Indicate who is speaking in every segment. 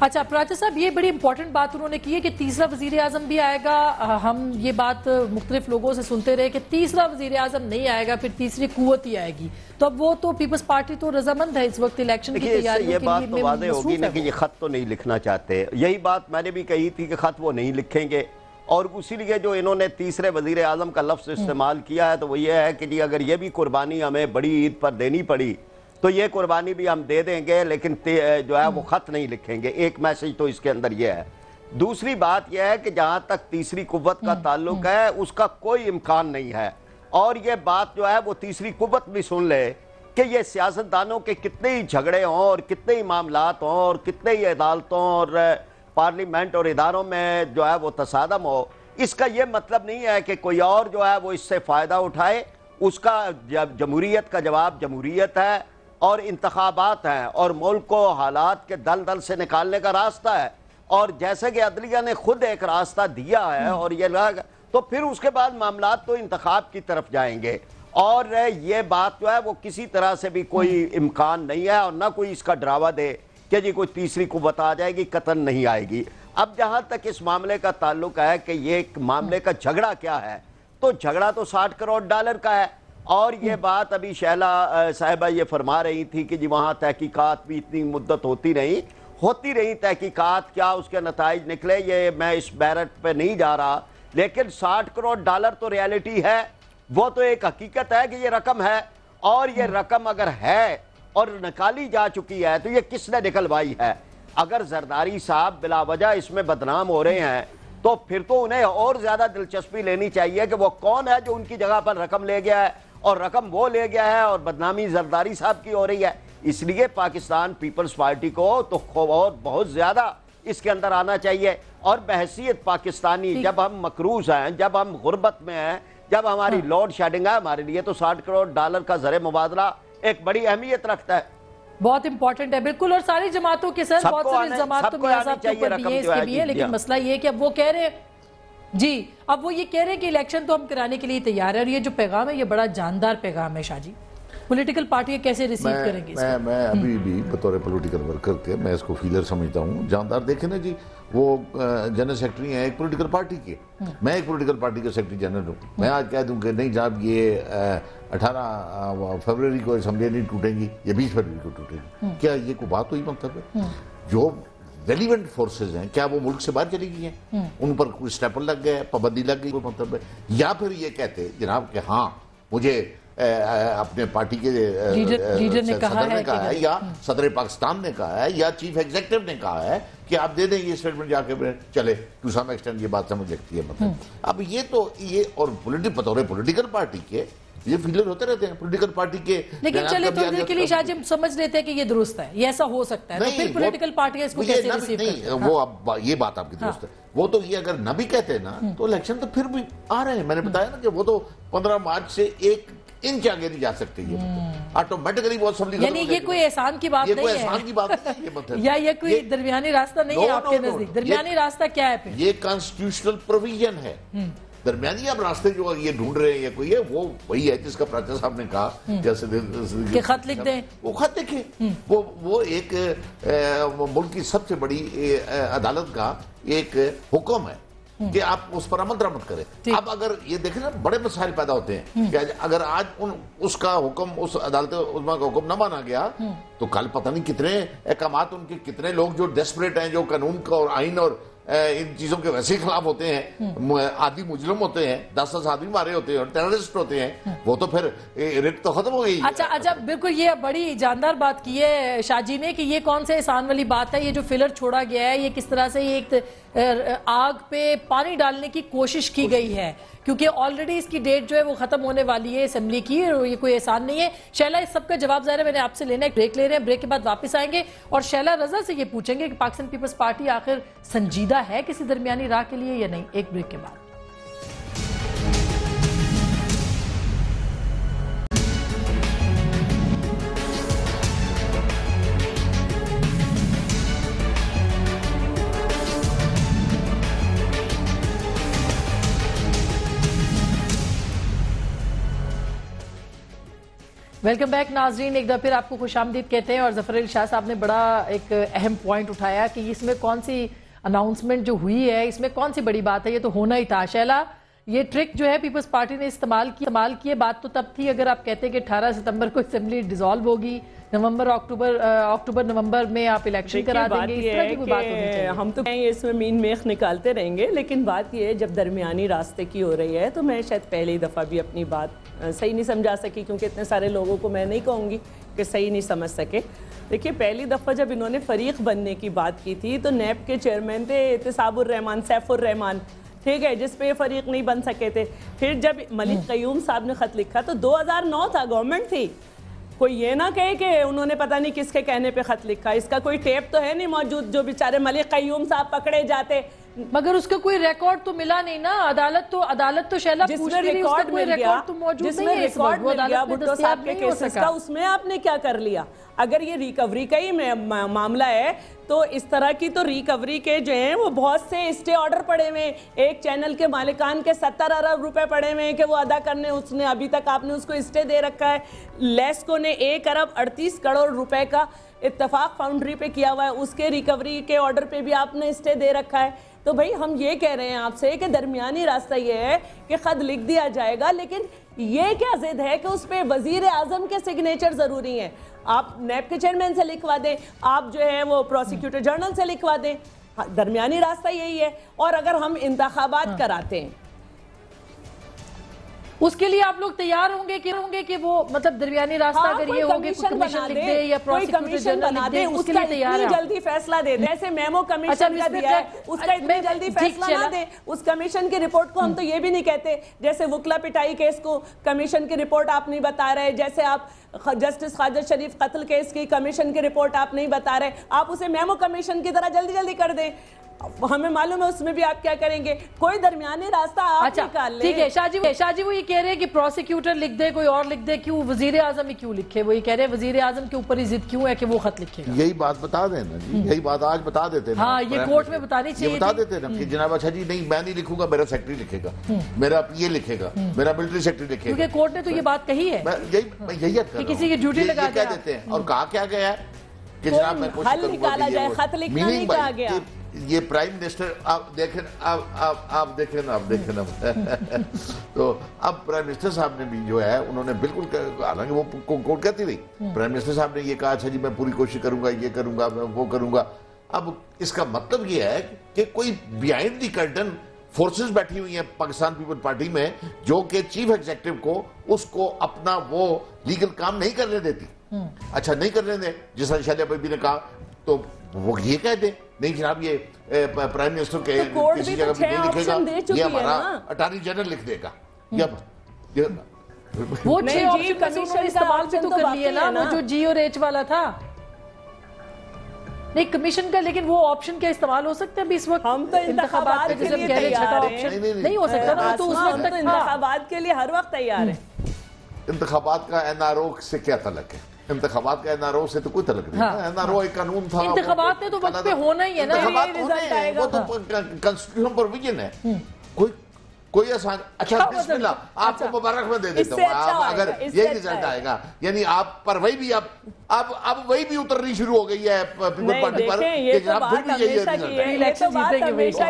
Speaker 1: अच्छा प्राचा साहब, ये बड़ी इंपॉर्टेंट बात उन्होंने की है कि तीसरा वजीर आजम भी आएगा। हम ये बात मुख्तलिफ लोगों से सुनते रहे कि तीसरा वजीर आजम नहीं आएगा, फिर तीसरी कुव्वत ही आएगी। तो अब वो तो पीपल्स पार्टी तो रजामंद है इस वक्त इलेक्शन की तैयारियों
Speaker 2: ये बात तो वाज़ेह होगी ना कि ये खत तो नहीं लिखना चाहते। यही बात मैंने भी कही थी कि खत वो नहीं लिखेंगे, और उसी लिए जो इन्होंने तीसरे वजीर आजम का लफ्ज़ इस्तेमाल किया है तो वो ये है कि जी अगर ये भी कुर्बानी हमें बड़ी ईद पर देनी पड़ी तो ये कुर्बानी भी हम दे देंगे, लेकिन जो है वो ख़त नहीं लिखेंगे। एक मैसेज तो इसके अंदर ये है। दूसरी बात यह है कि जहाँ तक तीसरी कुव्वत का ताल्लुक है उसका कोई इम्कान नहीं है, और ये बात जो है वो तीसरी कुव्वत भी सुन ले कि ये सियासतदानों के कितने ही झगड़े हों और कितने ही मामलात हों और कितने ही अदालतों और पार्लियामेंट और इदारों में जो है वो तसादम हो, इसका ये मतलब नहीं है कि कोई और जो है वो इससे फ़ायदा उठाए। उसका जमहूरियत का जवाब जमहूरियत है और इंतखाबात हैं, और मुल्क को हालात के दलदल से निकालने का रास्ता है। और जैसे कि अदलिया ने खुद एक रास्ता दिया है और ये लग, तो फिर उसके बाद मामलात तो इंतखाब की तरफ जाएंगे। और ये बात जो है वो किसी तरह से भी कोई इम्कान नहीं है, और ना कोई इसका ड्रावा दे कि जी कोई तीसरी कुव्वत आ जाएगी, कतन नहीं आएगी। अब जहाँ तक इस मामले का ताल्लुक है कि ये मामले का झगड़ा क्या है, तो झगड़ा तो 60 करोड़ डॉलर का है। और ये बात अभी शैला साहिबा ये फरमा रही थी कि जी वहाँ तहकीकात भी इतनी मुद्दत होती रही तहकीकात, क्या उसके नताइज निकले, ये मैं इस बैरट पे नहीं जा रहा, लेकिन 60 करोड़ डॉलर तो रियलिटी है, वो तो एक हकीकत है कि ये रकम है। और ये रकम अगर है और निकाली जा चुकी है तो ये किसने निकलवाई है? अगर जरदारी साहब बिलावजह इसमें बदनाम हो रहे हैं तो फिर तो उन्हें और ज्यादा दिलचस्पी लेनी चाहिए कि वो कौन है जो उनकी जगह पर रकम ले गया है, और रकम वो ले गया है और बदनामी जरदारी साहब की हो रही है। इसलिए पाकिस्तान पीपल्स पार्टी को तो और बहुत ज्यादा इसके अंदर आना चाहिए। और बहैसियत पाकिस्तानी, जब हम मकरूज हैं, जब हम गुर्बत में हैं, जब हमारी लोड शेडिंग है, हमारे लिए तो 60 करोड़ डॉलर का ज़र मुबादला एक बड़ी अहमियत रखता है,
Speaker 1: बहुत इंपॉर्टेंट है। बिल्कुल, और सारी जमातों के सर बहुत सारे इल्जामात तो मियां साहब के ऊपर भी है, इसके भी है, लेकिन मसला ये है कि अब वो कह रहे हैं जी, अब वो ये कह रहे हैं कि इलेक्शन तो हम कराने के लिए तैयार है। और ये जो पैगाम है ये बड़ा जानदार पैगाम है। शाहजी, पॉलिटिकल पार्टी कैसे रिसीव करेंगे?
Speaker 3: मैं अभी भी बतौर पॉलिटिकल वर्कर के मैं इसको फीलर समझता हूँ। जानदार देखे ना जी, वो जनरल सेक्रेटरी हैं एक पॉलिटिकल पार्टी के, मैं एक पॉलिटिकल पार्टी का सेक्रेटरी जनरल हूँ। मैं आज कह दूँ कि नहीं जनाब ये 18 फरवरी को असम्बली नहीं टूटेंगी, ये 20 फरवरी को टूटेगी, क्या ये कोई बात हुई? मतलब है जो रेलिवेंट फोर्सेज हैं क्या वो मुल्क से बाहर चली गई हैं, उन पर कोई स्टेपल लग गया, पाबंदी लग गई, कोई मतलब है? या फिर ये कहते जनाब कि हाँ मुझे अपने पार्टी के
Speaker 1: लीडर ने कहा है
Speaker 3: या सदर पाकिस्तान ने कहा है या चीफ एग्जीक्यूटिव ने कहा है कि आप दे दें ये स्टेटमेंट, जाके चले टू सम एक्सटेंट ये बात समझ लगती है। मतलब अब ये तो ये और बतौर पॉलिटिकल पार्टी के ये फीलर होते रहते हैं पॉलिटिकल पार्टी के,
Speaker 1: लेकिन चले थोड़ी देर के लिए शायद हम समझ लेते हैं कि ये दुरुस्त है, ये ऐसा हो सकता है, तो फिर पॉलिटिकल पार्टी इसको कैसे रिसीव करती है?
Speaker 3: वो अब ये बात आपकी दुरुस्त है। वो तो ये अगर न भी कहते ना तो इलेक्शन तो फिर भी आ रहे हैं। मैंने बताया ना कि वो तो 15 मार्च से 1 इंच आगे नहीं जा सकती है, ऑटोमेटिकली वो असेंबली।
Speaker 1: यानी ये कोई एहसान की बात नहीं है,
Speaker 3: एहसान की बात नहीं है ये मतलब,
Speaker 1: या ये कोई दरमियानी रास्ता नहीं है आपके नजदीक? दरमियानी रास्ता क्या है फिर?
Speaker 3: ये कॉन्स्टिट्यूशनल प्रोविजन है। दरमियानी अब रास्ते जो ये ढूंढ रहे हैं, ये कोई है वो वही है जिसका प्राचा साहब ने कहा जैसे
Speaker 1: खत लिख दें,
Speaker 3: वो खत लिखे। वो एक मुल्क की सबसे बड़ी अदालत का एक हुक्म है कि आप उस पर अमल दरामद करें। अब अगर ये देखें ना बड़े मसाइल पैदा होते हैं कि अगर आज उसका हुक्म, उस अदालत उस्मा का हुक्म न माना गया तो कल पता नहीं कितने अहकामात उनके, कितने लोग जो डेस्परेट हैं, जो कानून का और आइन और इन चीजों के वैसे ही खिलाफ होते हैं, आदि मुजरिम होते हैं, 10 आदमी मारे होते हैं और टेररिस्ट होते हैं, वो तो फिर रिट तो खत्म हो गई।
Speaker 1: अच्छा, बिल्कुल ये बड़ी जानदार बात की है शाहजी ने कि ये कौन से एहसान वाली बात है, ये जो फिलर छोड़ा गया है ये किस तरह से एक आग पे पानी डालने की कोशिश की गई है, क्योंकि ऑलरेडी इसकी डेट जो है वो खत्म होने वाली है असेंबली की, और ये कोई एहसान नहीं है। शैला, इस सबका जवाब ज़ाहिर है मैंने आपसे लेना है, ब्रेक ले रहे हैं, ब्रेक के बाद वापस आएंगे और शैला रजा से ये पूछेंगे कि पाकिस्तान पीपल्स पार्टी आखिर संजीदा है किसी दरमियानी राह के लिए या नहीं। एक ब्रेक के बाद वेलकम बैक नाजरीन, एक दफा फिर आपको खुशामदीद कहते हैं। और जफर अली शाह साहब ने बड़ा एक अहम पॉइंट उठाया कि इसमें कौन सी अनाउंसमेंट जो हुई है, इसमें कौन सी बड़ी बात है, ये तो होना ही था। शैला, ये ट्रिक जो है पीपल्स पार्टी ने इस्तेमाल की है। बात तो तब थी अगर आप कहते कि 18 सितंबर को असेंबली डिसॉल्व होगी, अक्टूबर नवंबर में आप इलेक्शन करा देंगे, इस तरह की कोई बात होनी चाहिए।
Speaker 4: हम तो कहेंगे इसमें मीन मेख निकालते रहेंगे, लेकिन बात ये है जब दरमियानी रास्ते की हो रही है तो मैं शायद पहली दफ़ा भी अपनी बात सही नहीं समझा सकी, क्योंकि इतने सारे लोगों को मैं नहीं कहूँगी कि सही नहीं समझ सके। देखिए, पहली दफ़ा जब इन्होंने फरीक बनने की बात की थी तो नैब के चेयरमैन थे एहतिसाबुर रहमान, सैफुर रहमान, ठीक है, जिस पे फरीक नहीं बन सके थे। फिर जब मलिक क़य्यूम साहब ने ख़त लिखा तो 2009 था, गवर्नमेंट थी। कोई ये ना कहे कि उन्होंने पता नहीं किसके कहने पे खत लिखा, इसका कोई टेप तो है नहीं मौजूद जो बेचारे मलिक क़य्यूम साहब पकड़े जाते।
Speaker 1: मगर उसका कोई रिकॉर्ड तो मिला नहीं ना, अदालत तो शैला
Speaker 4: जिसमें रिकॉर्ड मिल गया, जिसमें रिकॉर्ड मिल गया भुट्टो साहब के केसेस का, उसमें आपने क्या कर लिया? अगर ये रिकवरी का ही मामला है तो इस तरह की तो रिकवरी के जो हैं वो बहुत से स्टे ऑर्डर पड़े हुए हैं। एक चैनल के मालिकान के 70 अरब रुपए पड़े हुए हैं कि वो अदा करने, उसने अभी तक आपने उसको स्टे दे रखा है। लेस्को ने 1 अरब 38 करोड़ रुपए का इत्तेफाक फाउंड्री पे किया हुआ है, उसके रिकवरी के ऑर्डर पे भी आपने स्टे दे रखा है। तो भाई हम ये कह रहे हैं आपसे कि दरमियानी रास्ता ये है कि खत लिख दिया जाएगा, लेकिन ये क्या जिद है कि उस पर वजीर आजम के सिग्नेचर जरूरी हैं। आप नैब के चेयरमैन से लिखवा दें, आप जो है वो प्रोसिक्यूटर जनरल से लिखवा दें। दरमियानी रास्ता यही है। और अगर हम इंतखाबात कराते हैं
Speaker 1: उसके लिए आप लोग तैयार होंगे कि वो मतलब दरमियानी रास्ता अगर ये होगे कोई कमीशन लिख दे या प्रोसिक्यूटर जनरल लिख दे, उसके लिए तैयार है।
Speaker 4: जल्दी फैसला दे दे, जैसे मेमो कमीशन का दिया है उसका इतनी जल्दी फैसला ना दे। उस कमीशन की रिपोर्ट को हम तो ये भी नहीं कहते, जैसे वुकला पिटाई केस को कमीशन की रिपोर्ट आप नहीं बता रहे, जैसे आप जस्टिस खाजर शरीफ कत्ल केस की कमीशन की रिपोर्ट आप नहीं बता रहे, आप उसे मेमो कमीशन की तरह जल्दी जल्दी कर दें। हमें मालूम है उसमें भी आप क्या करेंगे, कोई दरमियानी रास्ता आप निकाल लें।
Speaker 1: ठीक है शाहजी वो ये कह रहे हैं कि प्रोसिक्यूटर लिख दे, कोई और लिख दे, क्यों वजीर आजम ही क्यों लिखे? वो ये कह रहे हैं वजीर आजम के ऊपर ही जिद क्यों है कि वो खत लिखेगा?
Speaker 3: यही बात बता देना जी, यही बात आज बता देते हैं।
Speaker 1: हाँ, ये कोर्ट में बतानी चाहिए,
Speaker 3: बता देते ना कि जनाब अच्छा जी नहीं मैं नहीं लिखूंगा, मेरा सेक्रेटरी लिखेगा, मेरा ये लिखेगा, मेरा मिलिट्री सेक्रेटरी लिखेगा,
Speaker 1: क्योंकि कोर्ट ने तो ये बात कही है।
Speaker 3: यही
Speaker 1: किसी की ड्यूटी लगा
Speaker 3: देते हैं। और कहा क्या गया है कि जनाब मैं
Speaker 4: हल निकाला जाए, खत लिखना नहीं कहा गया।
Speaker 3: ये प्राइम मिनिस्टर आप देखें ना तो अब प्राइम मिनिस्टर साहब ने भी जो है उन्होंने बिल्कुल, हालांकि वो कोर्ट कहती रही, प्राइम मिनिस्टर साहब ने ये कहा अच्छा जी मैं पूरी कोशिश करूंगा, ये करूंगा, मैं वो करूंगा। अब इसका मतलब ये है कि कोई बिहाइंड द कर्टन फोर्सेस बैठी हुई हैं पाकिस्तान पीपल पार्टी में जो कि चीफ एग्जीक्यूटिव को उसको अपना वो लीगल काम नहीं करने देती। अच्छा नहीं करने दे, जिस तरह शैल्या बीबी ने कहा, तो वो ये कह दे नहीं जनाब ये प्राइम मिनिस्टर के किसी जगह पे नहीं लिखेगा, ये हमारा अटॉर्नी जनरल लिख देगा।
Speaker 1: वो 6 ऑप्शन कमीशन इस्तेमाल भी तो कर लिए ना, वो जो जी और एच वाला था नहीं कमीशन का, लेकिन वो ऑप्शन क्या इस्तेमाल हो सकते हैं अभी इस वक्त? हम तो इंतखाबात के लिए तैयार हैं, नहीं हो सकता ना, तो उस वक्त तक
Speaker 4: इंतखाबात के लिए हर वक्त तैयार है।
Speaker 3: इंतखाबात का एनआरओ से क्या तलक है? इंतखाबात का एनआरओ से तो कोई तलक नहीं। एनआरओ एक कानून था,
Speaker 1: इंतखाबात में तो वक्त पे होना ही है ना,
Speaker 3: वो तो कॉन्स्टिट्यूशन प्रोविजन है। कोई आसान, अच्छा बिस्मिल्लाह, आपको मुबारक में दे देता हूँ अगर यही रिजल्ट आएगा, यानी आप पर वही भी अब वही भी उतरनी शुरू हो गई है पीपल पार्टी पर कि जनाब फिर भी यही रिजल्ट है।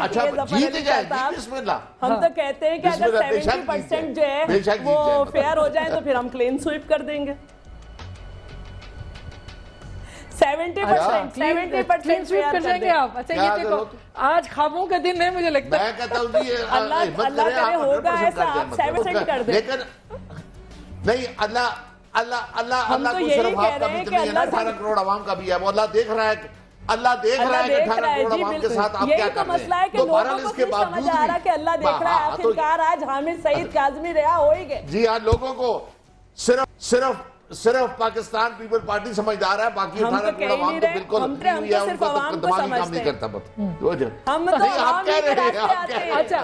Speaker 3: अच्छा जीत जाएगी, बिस्मिल्लाह।
Speaker 4: हम तो कहते हैं कि अगर 70% जो है वो फेयर हो जाए तो फिर हम क्लीन स्वीप कर देंगे। 70%
Speaker 1: कर जाएंगे आप। अच्छा ये देखो आज ख्वाबों का दिन है, मुझे लगता है।
Speaker 3: मैं कहता हूँ जी
Speaker 4: अल्लाह करे होगा ऐसा, आप 70% कर दें।
Speaker 3: लेकिन नहीं, अल्लाह को सिर्फ आपका भी नहीं है ना, 18 करोड़ आवाम का भी है, वो अल्लाह देख रहा है। अल्लाह देख रहा है कि 18 करोड़ आवाम के साथ आप क्या कर रहे हैं।
Speaker 4: तो बहरहाल इसके बावजूद समझ आ रहा है कि अल्लाह देख रहा है। आखिरकार आज हामिद सईद काज़मी रिहा हो ही गए।
Speaker 3: जी हाँ, लोगों को सिर्फ पाकिस्तान पीपल पार्टी समझदार है, बाकी 18 करोड़ आवाम तो बिल्कुल दिमागी काम नहीं करता।
Speaker 4: हम तो
Speaker 3: आप कह रहे हैं।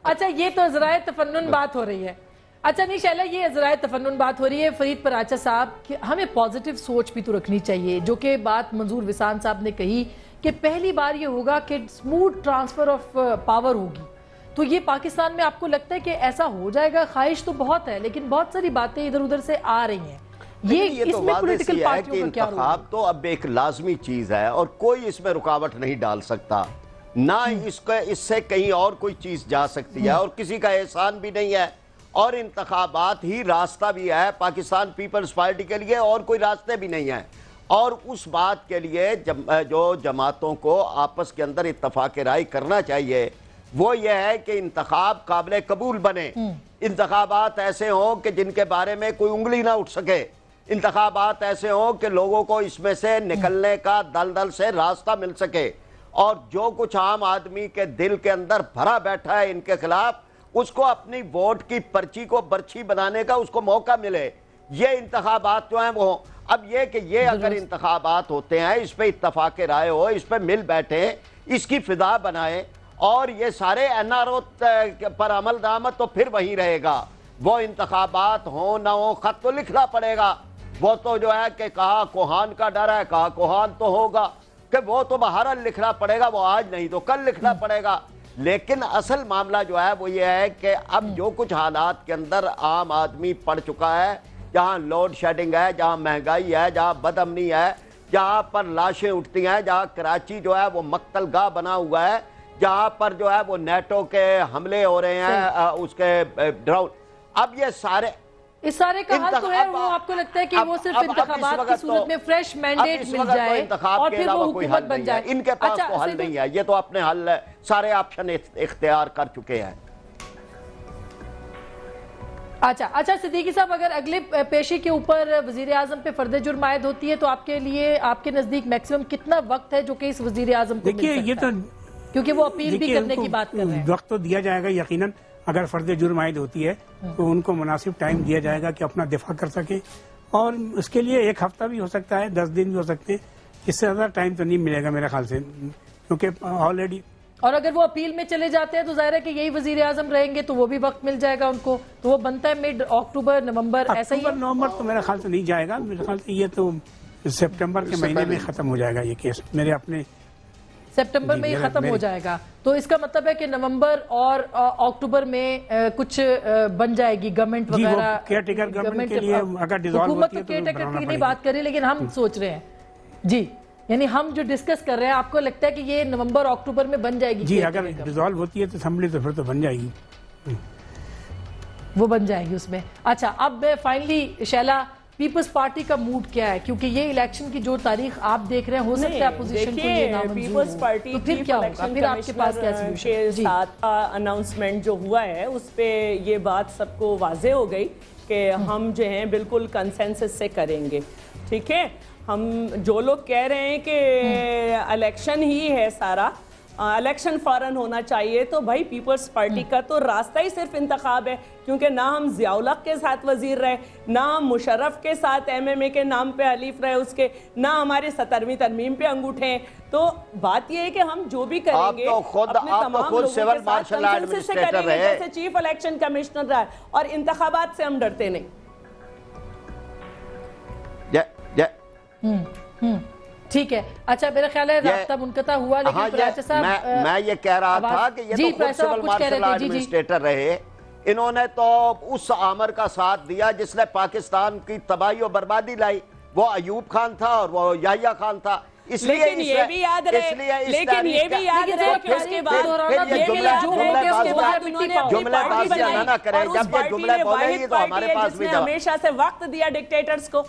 Speaker 1: अच्छा ये तो ज़राए तफन्नुन बात हो रही है। अच्छा नहीं शैला, ये ज़राए तफन्नुन बात हो रही है। फरीद पराचा साहब कि हमें पॉजिटिव सोच भी तो रखनी चाहिए, जो कि बात मंजूर विसान साहब ने कही कि पहली बार ये होगा कि स्मूथ ट्रांसफर ऑफ पावर होगी। तो ये पाकिस्तान में आपको लगता है कि ऐसा हो जाएगा? ख्वाहिश तो बहुत है, लेकिन बहुत सारी बातें इधर उधर से आ रही हैं।
Speaker 2: ये तो वाज़ेह सी है कि इंतखाब तो अब एक लाजमी चीज है और कोई इसमें रुकावट नहीं डाल सकता, ना इससे कहीं और कोई चीज जा सकती है और किसी का एहसान भी नहीं है। और इंतखाबात ही रास्ता भी है पाकिस्तान पीपल्स पार्टी के लिए, और कोई रास्ते भी नहीं है। और उस बात के लिए जो जमातों को आपस के अंदर इत्तफाक राय करना चाहिए वो ये है कि इंतखाब काबिल कबूल बने, इंतखाबात ऐसे हों कि जिनके बारे में कोई उंगली ना उठ सके, इंतखाबात ऐसे हों कि लोगों को इसमें से निकलने का दलदल से रास्ता मिल सके, और जो कुछ आम आदमी के दिल के अंदर भरा बैठा है इनके खिलाफ उसको अपनी वोट की पर्ची को बर्छी बनाने का उसको मौका मिले। ये इंतखाबात जो हैं वो, अब ये कि ये अगर इंतखाबात होते हैं इस पे इत्तफाक राय हो, इस पे मिल बैठे, इसकी फिदा बनाए और ये सारे एनआरओ पर अमल दरामद तो फिर वही रहेगा। वो इंतखाबात हो ना हो खत तो लिखना पड़ेगा। वो तो जो है कि कहा कोहान का डर है, कहा कोहान तो होगा कि वो तो बहरहाल लिखना पड़ेगा, वो आज नहीं तो कल लिखना पड़ेगा। लेकिन असल मामला जो है वो ये है कि अब जो कुछ हालात के अंदर आम आदमी पड़ चुका है, जहाँ लोड शेडिंग है, जहाँ महंगाई है, जहाँ बदअमनी है, जहाँ पर लाशें उठती हैं, जहाँ कराची जो है वो मक्तलगाह बना हुआ है, जहाँ पर जो है वो नेटो के हमले हो रहे हैं, उसके ड्रोन, अब ये सारे
Speaker 1: इस सारे का हल तो है, वो आपको लगता है कि वो सिर्फ इंतखाबात की सूरत में फ्रेश मैंडेट मिल जाए और फिर वो हुकूमत बन जाए?
Speaker 2: इनके पास तो हल नहीं है, ये तो अपने हल सारे ऑप्शन इख्तियार कर चुके हैं।
Speaker 1: अच्छा सिद्दीकी साहब, अगर अगले पेशी के ऊपर वजीर आजम पे फर्द जुर्म आयद होती है तो आपके लिए, आपके नजदीक मैक्सिमम कितना वक्त है जो कि इस वजीर आजम को
Speaker 5: देखिए ये तो,
Speaker 1: क्योंकि वो अपील भी करने की बात कर रहे हैं।
Speaker 5: वक्त तो दिया जाएगा यकीनन, अगर फर्द जुर्म आयद होती है तो उनको मुनासिब टाइम दिया जाएगा कि अपना दिफा कर सके, और उसके लिए 1 हफ्ता भी हो सकता है, 10 दिन भी हो सकते हैं, इससे ज्यादा टाइम तो नहीं मिलेगा मेरे ख्याल से, क्योंकि ऑलरेडी।
Speaker 1: और अगर वो अपील में चले जाते हैं तो जाहिर है कि यही वजीर आजम रहेंगे तो वो भी वक्त मिल जाएगा उनको, तो वो बनता है मिड अक्टूबर नवंबर, ऐसा ही
Speaker 5: नवंबर तो मेरे ख्याल से नहीं जाएगा, मेरे ख्याल से ये तो सितंबर के महीने में खत्म हो जाएगा ये केस, मेरे अपने
Speaker 1: सितंबर में ही खत्म हो जाएगा। तो इसका मतलब है कि नवंबर और अक्टूबर में कुछ बन जाएगी गवर्नमेंट वगैरह,
Speaker 5: केयरटेकर गवर्नमेंट के लिए अगर डिसॉल्व होती है तो
Speaker 1: केयरटेकर की नहीं बात करें, लेकिन हम सोच रहे हैं जी, यानी हम जो डिस्कस कर रहे हैं, आपको लगता है कि ये नवंबर अक्टूबर में बन जाएगी?
Speaker 5: जी, अगर डिसॉल्व होती है तो असेंबली तो फिर तो बन जाएगी,
Speaker 1: वो बन जाएगी उसमें। अच्छा, अब फाइनली शैला, पीपल्स पार्टी का मूड क्या है? क्योंकि ये इलेक्शन की जो तारीख आप देख रहे हैं, हो सकता है अपोजिशन को ये नामंजूर
Speaker 4: पीपल्स पार्टी
Speaker 1: तो फिर क्या होगा? फिर आपके पास क्या सॉल्यूशन
Speaker 4: के साथ अनाउंसमेंट जो हुआ है उस पे ये बात सबको वाजे हो गई कि हम जो हैं बिल्कुल कंसेंसस से करेंगे। ठीक है, हम जो लोग कह रहे हैं कि इलेक्शन ही है सारा, इलेक्शन फौरन होना चाहिए, तो भाई पीपल्स पार्टी का तो रास्ता ही सिर्फ इंतखाब है, क्योंकि ना हम ज़ियाउल हक के साथ वजीर रहे, ना हम मुशर्रफ के साथ MMA के नाम पे हलीफ रहे उसके, ना हमारे 17वीं तरमीम पे अंगूठे हैं। तो बात यह है कि हम जो भी करेंगे अपने तमाम लोगों के साथ कंसेंसस से करेंगे, जैसे चीफ इलेक्शन कमिश्नर रहा है, और इंतखाबात से हम डरते नहीं।
Speaker 1: ठीक है। अच्छा, मेरा ख्याल है रास्ता मुनक़ता हुआ, लेकिन साहब
Speaker 2: मैं ये कह रहा था कि ये तो खुद सिविल मार्शल एडमिनिस्ट्रेटर रहे, इन्होंने तो उस आमर का साथ दिया जिसने पाकिस्तान की तबाही और बर्बादी लाई, वो अयूब खान था और वो याहिया खान था। इसलिए
Speaker 4: ये भी याद रहे, लेकिन ये भी याद रहे कि उसके बाद
Speaker 2: जुमलेबाजी ना करें, जब ये जुमले बोलेंगे तो हमारे पास भी
Speaker 4: हमेशा से वक्त दिया डिक्टेटर्स को।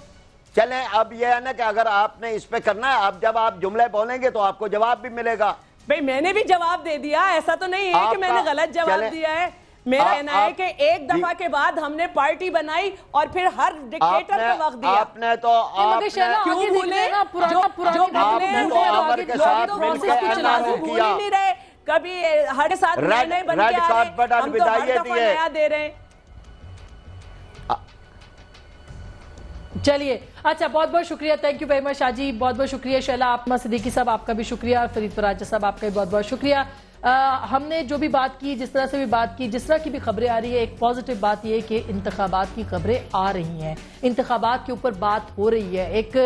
Speaker 2: चले, अब ये है ना कि अगर आपने इस पे करना है, अब जब आप जुमले बोलेंगे तो आपको जवाब भी मिलेगा।
Speaker 4: भाई मैंने भी जवाब दे दिया, ऐसा तो नहीं है कि मैंने गलत जवाब दिया है। मेरा कहना है कि एक दफा के बाद हमने पार्टी बनाई और फिर हर डिक्टेटर को वक्त दिया।
Speaker 2: आपने तो
Speaker 4: क्यों भूले, जो भूल नहीं रहे, कभी हर साथ नए बन के आ रहे, हम तो हर दफा नया दे रहे हैं।
Speaker 1: चलिए, अच्छा, बहुत बहुत शुक्रिया, thank you very much Shaji, बहुत बहुत शुक्रिया शैला, आप सिद्दीकी साहब आपका भी शुक्रिया, फरीद फराज साहब आपका भी बहुत बहुत शुक्रिया। हमने जो भी बात की, जिस तरह से भी बात की, जिस तरह की भी खबरें आ रही है, एक पॉजिटिव बात यह है कि इंतखाबात की खबरें आ रही हैं, इंतखाबात के ऊपर बात हो रही है, एक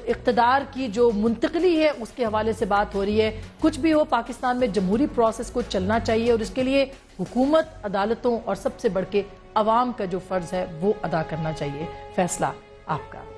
Speaker 1: इक़्तिदार की जो मुंतकली है उसके हवाले से बात हो रही है। कुछ भी हो, पाकिस्तान में जमहूरी प्रोसेस को चलना चाहिए और इसके लिए हुकूमत, अदालतों और सबसे बढ़ के अवाम का जो फर्ज है वो अदा करना चाहिए। फैसला आपका।